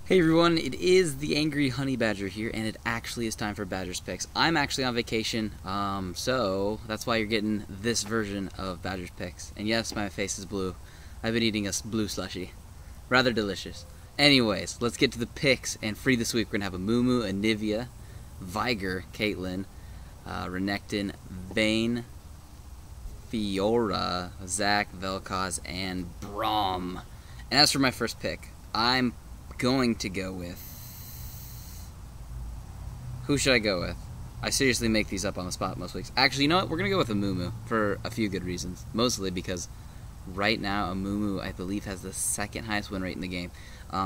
Hey everyone, it is the Angry Honey Badger here, and it actually is time for Badger's Picks. I'm actually on vacation, so that's why you're getting this version of Badger's Picks. And yes, my face is blue. I've been eating a blue slushie. Rather delicious. Anyways, let's get to the picks, and free this week we're going to have a Moo, a Nivea, Viger, Caitlin, Renekton, Vayne, Fiora, Zach, Vel'Koz, and Braum. And as for my first pick, I'm going to go with... Who should I go with? I seriously make these up on the spot most weeks. Actually, you know what? We're going to go with a Moo for a few good reasons. Mostly because right now a Moo, I believe, has the second highest win rate in the game.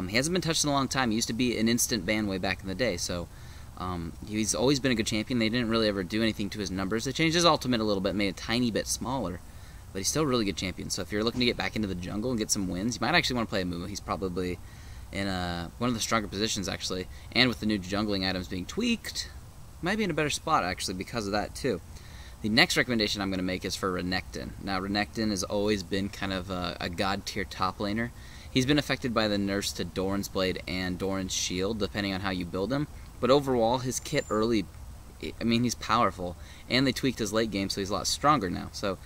He hasn't been touched in a long time. He used to be an instant ban way back in the day, so he's always been a good champion. They didn't really ever do anything to his numbers. They changed his ultimate a little bit, made it a tiny bit smaller, but he's still a really good champion. So if you're looking to get back into the jungle and get some wins, you might actually want to play a Moo. He's probably in one of the stronger positions, actually, and with the new jungling items being tweaked, might be in a better spot, actually, because of that, too. The next recommendation I'm going to make is for Renekton. Now, Renekton has always been kind of a god-tier top laner. He's been affected by the nerfs to Doran's Blade and Doran's Shield, depending on how you build him, but overall, his kit early, I mean, he's powerful, and they tweaked his late game, so he's a lot stronger now. So,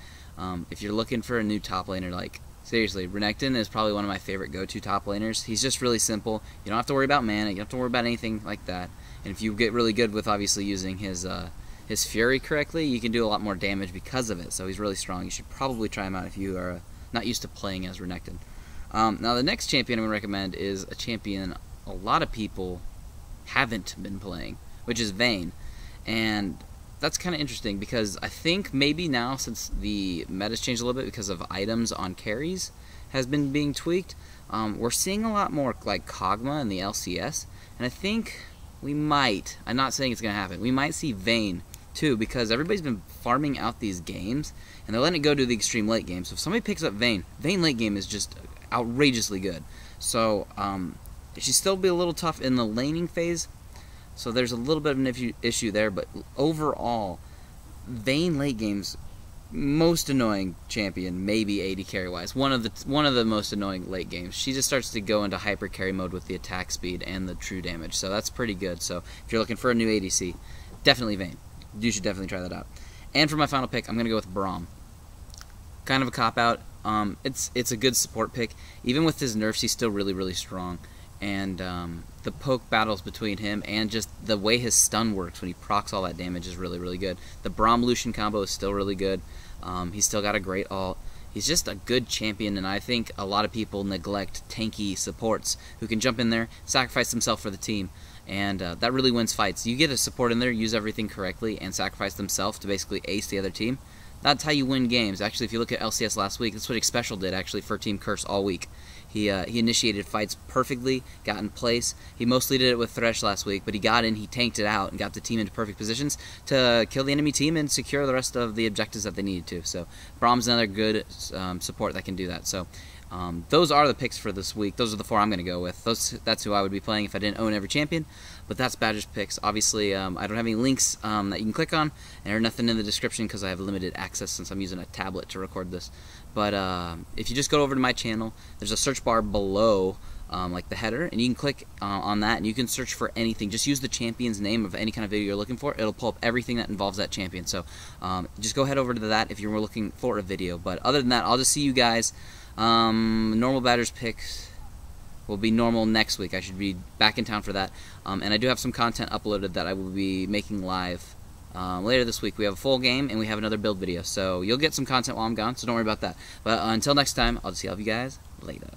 if you're looking for a new top laner, like, seriously, Renekton is probably one of my favorite go-to top laners. He's just really simple. You don't have to worry about mana. You don't have to worry about anything like that. And if you get really good with obviously using his Fury correctly, you can do a lot more damage because of it. So he's really strong. You should probably try him out if you are not used to playing as Renekton. Now the next champion I'm going to recommend is a champion a lot of people haven't been playing, which is Vayne. And that's kind of interesting because I think maybe now, since the meta's changed a little bit because of items on carries has been being tweaked, we're seeing a lot more like Kog'Maw in the LCS, and I think we might, I'm not saying it's going to happen, we might see Vayne too, because everybody's been farming out these games and they're letting it go to the extreme late game. So if somebody picks up Vayne late game is just outrageously good. So she'd still be a little tough in the laning phase, so there's a little bit of an issue there, but overall, Vayne late game's most annoying champion, maybe AD carry wise. One of the most annoying late games. She just starts to go into hyper carry mode with the attack speed and the true damage, so that's pretty good. So if you're looking for a new ADC, definitely Vayne. You should definitely try that out. And for my final pick, I'm gonna go with Braum. Kind of a cop out. It's a good support pick. Even with his nerfs, he's still really strong. And the poke battles between him and just the way his stun works when he procs all that damage is really good. The Braum-Lucian combo is still really good. He's still got a great ult. He's just a good champion, and I think a lot of people neglect tanky supports who can jump in there, sacrifice themselves for the team, and that really wins fights. You get a support in there, use everything correctly, and sacrifice themselves to basically ace the other team. That's how you win games. Actually, if you look at LCS last week, that's what Xpecial did, actually, for Team Curse all week. He initiated fights perfectly, got in place. He mostly did it with Thresh last week, but he got in, he tanked it out, and got the team into perfect positions to kill the enemy team and secure the rest of the objectives that they needed to. So Braum's another good support that can do that. So those are the picks for this week. Those are the four I'm going to go with. That's who I would be playing if I didn't own every champion. But that's Badger's picks. Obviously, I don't have any links that you can click on, and there's nothing in the description because I have limited access since I'm using a tablet to record this. But if you just go over to my channel, there's a search bar below, like the header, and you can click on that, and you can search for anything. Just use the champion's name of any kind of video you're looking for. It'll pull up everything that involves that champion. So just go head over to that if you're looking for a video. But other than that, I'll just see you guys. Normal Badger's picks will be normal next week. I should be back in town for that. And I do have some content uploaded that I will be making live later this week. We have a full game and we have another build video. So you'll get some content while I'm gone, so don't worry about that. But until next time, I'll just see all of you guys later.